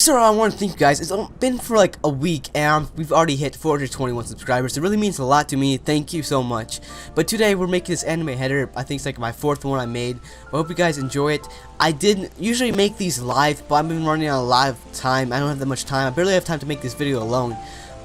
So I want to thank you guys. It's been for like a week and we've already hit 421 subscribers. It really means a lot to me. Thank you so much. But today we're making this anime header. I think it's like my fourth one I made. I hope you guys enjoy it. I didn't usually make these live, but I've been running out of live time. I don't have that much time. I barely have time to make this video alone.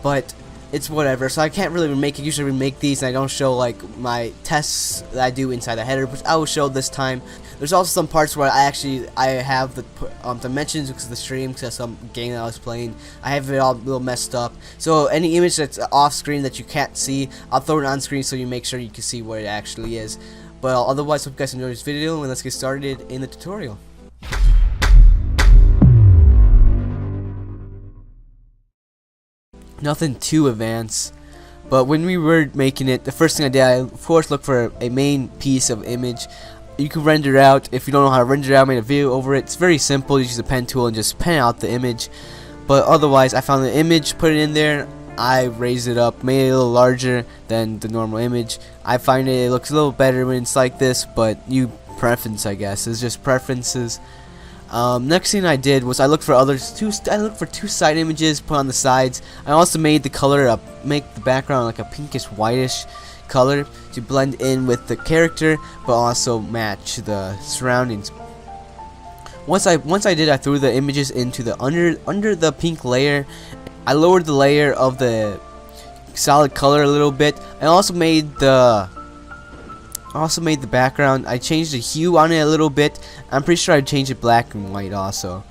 But it's whatever, so I can't really make it. Usually we make these and I don't show like my tests that I do inside the header, which I will show this time. There's also some parts where I have the dimensions because of the stream, because of some game that I was playing. I have it all a little messed up, so any image that's off screen that you can't see, I'll throw it on screen so you make sure you can see what it actually is. But otherwise, hope you guys enjoyed this video and let's get started in the tutorial. Nothing too advanced, but when we were making it, the first thing I did, I of course looked for a main piece of image. You can render out. If you don't know how to render out, I made a video over it. It's very simple. You use the pen tool and just pen out the image. But otherwise, I found the image, put it in there. I raised it up, made it a little larger than the normal image. I find it looks a little better when it's like this, but you preference, I guess. It's just preferences. Next thing I did was I looked for two side images, put on the sides. I also made the color up, make the background like a pinkish whitish color to blend in with the character, but also match the surroundings. Once I did, I threw the images into the under the pink layer. I lowered the layer of the solid color a little bit. I also made the background. I changed the hue on it a little bit. I'm pretty sure I changed it black and white also,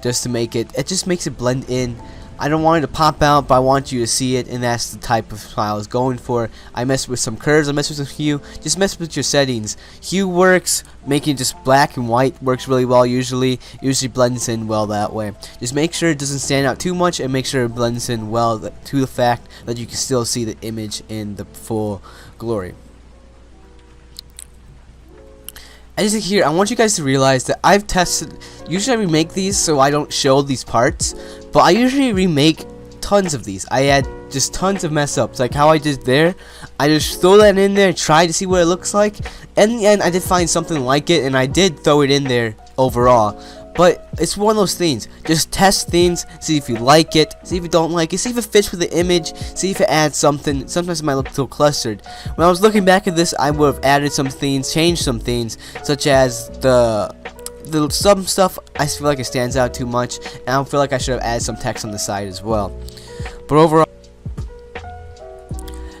just to make it just makes it blend in. I don't want it to pop out, but I want you to see it, and that's the type of style I was going for. I messed with some curves, I messed with some hue. Just mess with your settings. Hue works, making it just black and white works really well usually. Usually blends in well that way. Just make sure it doesn't stand out too much, and make sure it blends in well to the fact that you can still see the image in the full glory. As you can hear, I want you guys to realize that I've tested. Usually I remake these so I don't show these parts, but I usually remake tons of these. I add just tons of mess ups, like how I did there. I just throw that in there, try to see what it looks like. In the end, I did find something like it, and I did throw it in there overall. But it's one of those things. Just test things, see if you like it, see if you don't like it, see if it fits with the image, see if it adds something. Sometimes it might look a little clustered. When I was looking back at this, I would have added some things, changed some things, such as some stuff I feel like it stands out too much, and I feel like I should have added some text on the side as well. But overall,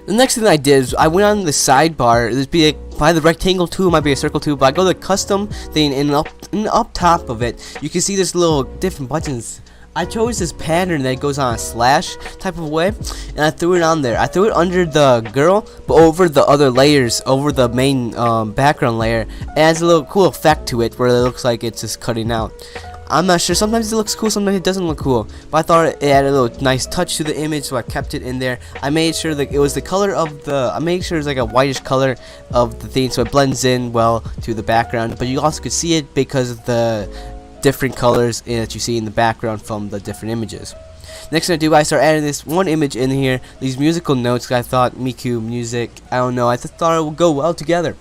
the next thing I did is I went on the sidebar. There'd be by the rectangle tool, might be a circle tool, but I go to the custom thing, and up top of it, you can see this little different buttons. I chose this pattern that goes on a slash type of way, and I threw it on there. I threw it under the girl, but over the other layers, over the main background layer. It adds a little cool effect to it, where it looks like it's just cutting out. I'm not sure. Sometimes it looks cool, sometimes it doesn't look cool. But I thought it added a little nice touch to the image, so I kept it in there. I made sure that it was the color of the. I made sure it's like a whitish color of the thing, so it blends in well to the background. But you also could see it because of the different colors that you see in the background from the different images. Next thing I do, I start adding this one image in here. These musical notes. I thought Miku music. I don't know. I just thought it would go well together.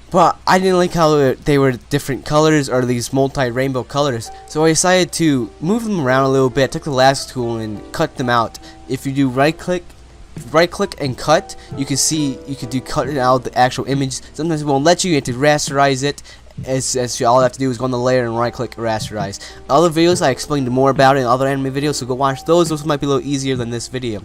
But I didn't like how they were different colors, or these multi-rainbow colors. So I decided to move them around a little bit. I took the lasso tool and cut them out. If you do right click and cut, you can see you can do cutting out the actual image. Sometimes it won't let you. You have to rasterize it. All I have to do is go on the layer and right click rasterize. Other videos I explained more about it in other anime videos, so go watch those. Those might be a little easier than this video.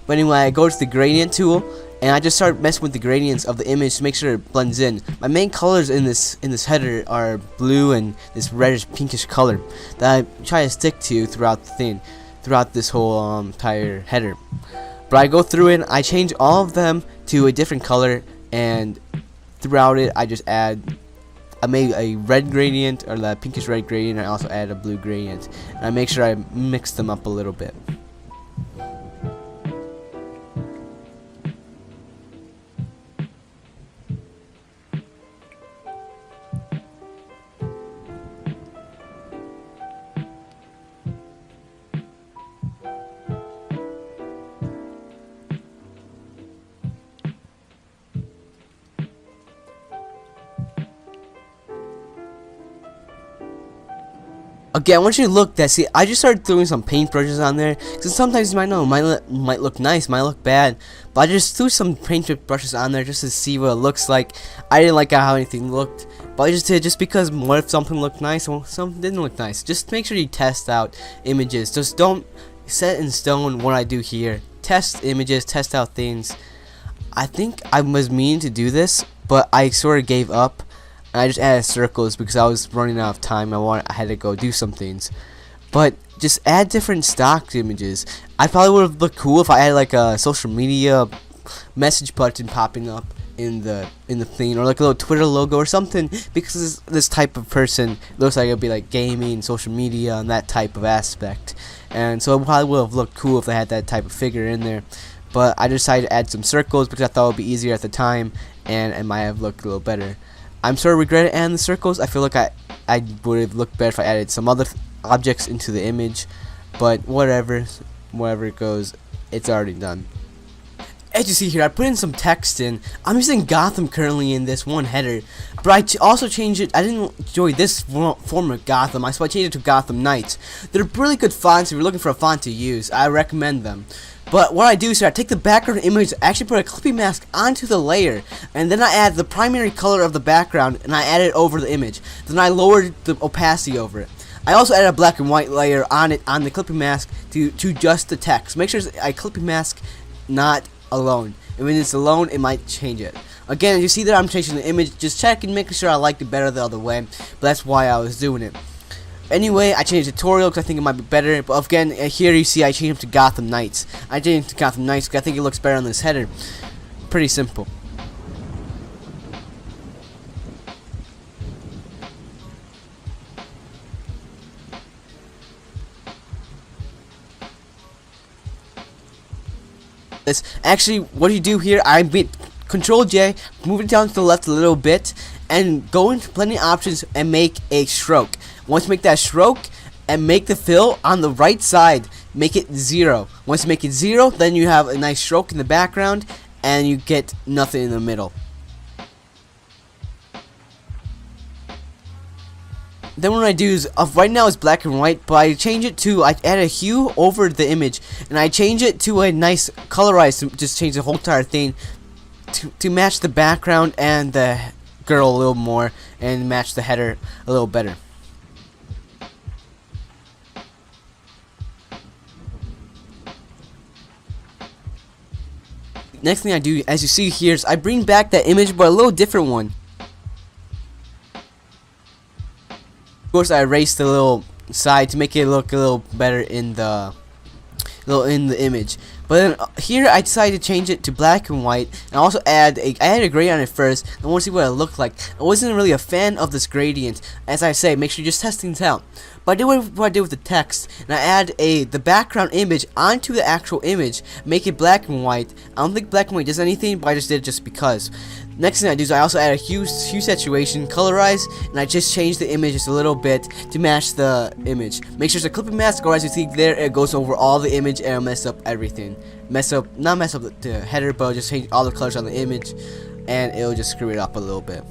But anyway, I go to the gradient tool, and I just start messing with the gradients of the image to make sure it blends in. My main colors in this header are blue and this reddish pinkish color that I try to stick to throughout this whole entire header. But I go through it, I change all of them to a different color, and throughout it I just I made a red gradient, or the pinkish red gradient. I also added a blue gradient, and I make sure I mix them up a little bit. Okay, I want you to look that. See, I just started throwing some paintbrushes on there, because sometimes you might know, might look nice, might look bad, but I just threw some paintbrushes on there just to see what it looks like. I didn't like how anything looked, but I just did just because what if something looked nice, well, something didn't look nice. Just make sure you test out images. Just don't set in stone what I do here. Test images, test out things. I think I was meaning to do this, but I sort of gave up. And I just added circles because I was running out of time. I had to go do some things, but just add different stock images. I probably would have looked cool if I had like a social media message button popping up in the thing, or like a little Twitter logo or something, because this type of person looks like it'd be like gaming, social media, and that type of aspect. And so it probably would have looked cool if they had that type of figure in there. But I decided to add some circles because I thought it would be easier at the time, and it might have looked a little better. I'm sort of regretting adding the circles. I feel like I would have looked better if I added some other objects into the image, but whatever it goes, it's already done. As you see here, I put in some text in. I'm using Gotham currently in this one header, but I also changed it. I didn't enjoy this form of Gotham, so I changed it to Gotham Knights. They're really good fonts. If you're looking for a font to use, I recommend them. But what I do is I take the background image, actually put a clippy mask onto the layer, and then I add the primary color of the background, and I add it over the image. Then I lowered the opacity over it. I also added a black and white layer on it, on the clippy mask, to just the text. Make sure I clippy mask not alone. And when it's alone, it might change it. Again, you see that I'm changing the image, just checking, making sure I liked it better the other way. But that's why I was doing it. Anyway, I changed the tutorial because I think it might be better. But again, here you see I changed it to Gotham Knights. I changed it to Gotham Knights because I think it looks better on this header. Pretty simple. Actually, what you do here, I beat Control J, move it down to the left a little bit, and go into blending options and make a stroke. Once you make that stroke and make the fill on the right side, make it 0. Once you make it 0, then you have a nice stroke in the background and you get nothing in the middle. Then what I do is, right now it's black and white, but I change it to, I add a hue over the image, and I change it to a nice colorized, just change the whole entire thing to match the background and the girl a little more, and match the header a little better. Next thing I do, as you see here, is I bring back that image, but a little different one. Of course, I erased the little side to make it look a little better in the image. But then here I decided to change it to black and white, and also I added a gradient on it first. I want to see what it looked like. I wasn't really a fan of this gradient. As I say, make sure you just test things out. But I did what I did with the text, and I add the background image onto the actual image, make it black and white. I don't think black and white does anything, but I just did it just because. Next thing I do is I also add a hue saturation, colorize, and I just change the image just a little bit to match the image. Make sure it's a clipping mask, or as you see there, it goes over all the image and it'll mess up everything. Not mess up the header, but just change all the colors on the image, and it'll just screw it up a little bit.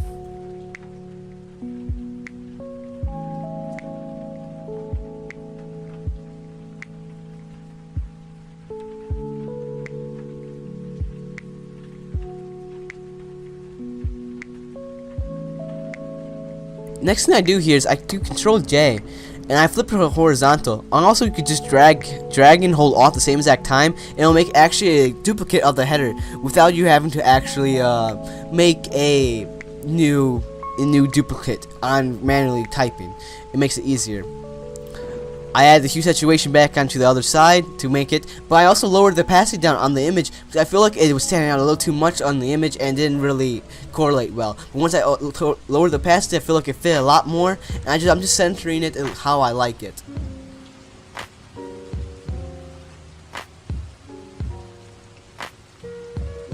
Next thing I do here is I do Control J, and I flip it horizontal. And also you could just drag and hold Alt at the same exact time, and it'll make actually a duplicate of the header without you having to actually make a new duplicate on manually typing. It makes it easier. I add the hue saturation back onto the other side to make it, but I also lowered the opacity down on the image because I feel like it was standing out a little too much on the image and didn't really correlate well. But once I lowered the opacity, I feel like it fit a lot more, and I'm just centering it how I like it.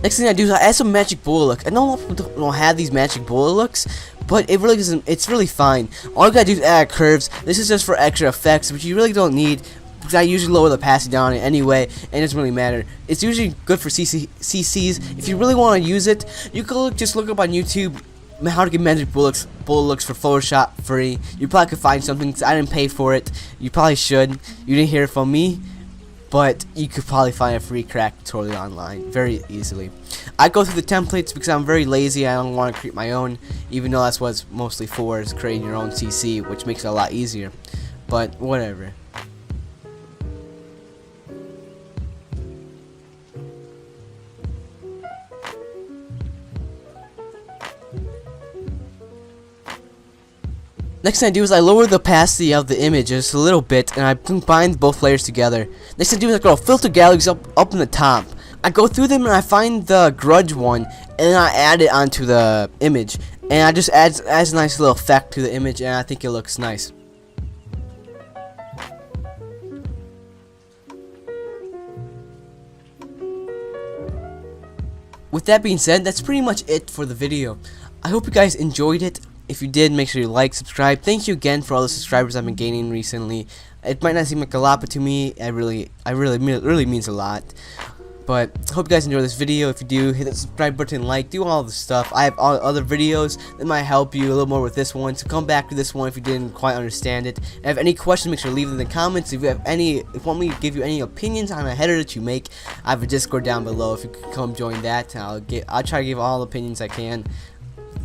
Next thing I do is I add some magic bullet looks. I know a lot of people don't have these magic bullet looks, but it really doesn't. It's really fine. All you gotta do is add curves. This is just for extra effects, which you really don't need, because I usually lower the opacity down on it anyway, and it doesn't really matter. It's usually good for CCs. If you really want to use it, you can just look up on YouTube how to get magic bullet looks for Photoshop free. You probably could find something. 'Cause I didn't pay for it. You probably should. You didn't hear it from me, but you could probably find a free crack tutorial online very easily. I go through the templates because I'm very lazy. I don't want to create my own, even though that's what it's mostly for, is creating your own CC, which makes it a lot easier. But whatever. Next thing I do is I lower the opacity of the image just a little bit, and I combine both layers together. Next thing I do is I go filter galaxies up in the top. I go through them and I find the grudge one, and then I add it onto the image, and I just adds a nice little effect to the image, and I think it looks nice. With that being said, that's pretty much it for the video. I hope you guys enjoyed it. If you did, make sure you like, subscribe. Thank you again for all the subscribers I've been gaining recently. It might not seem like a lot, but to me, it really means a lot. But I hope you guys enjoy this video. If you do, hit that subscribe button, like, do all the stuff. I have all other videos that might help you a little more with this one, so come back to this one if you didn't quite understand it. And if you have any questions, make sure to leave them in the comments. If you want me to give you any opinions on a header that you make, I have a Discord down below. If you could come join that, I'll try to give all the opinions I can.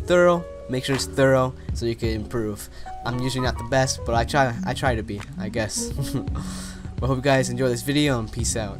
Thorough. Make sure it's thorough so you can improve. I'm usually not the best, but I try to be, I guess. But I hope you guys enjoy this video, and peace out.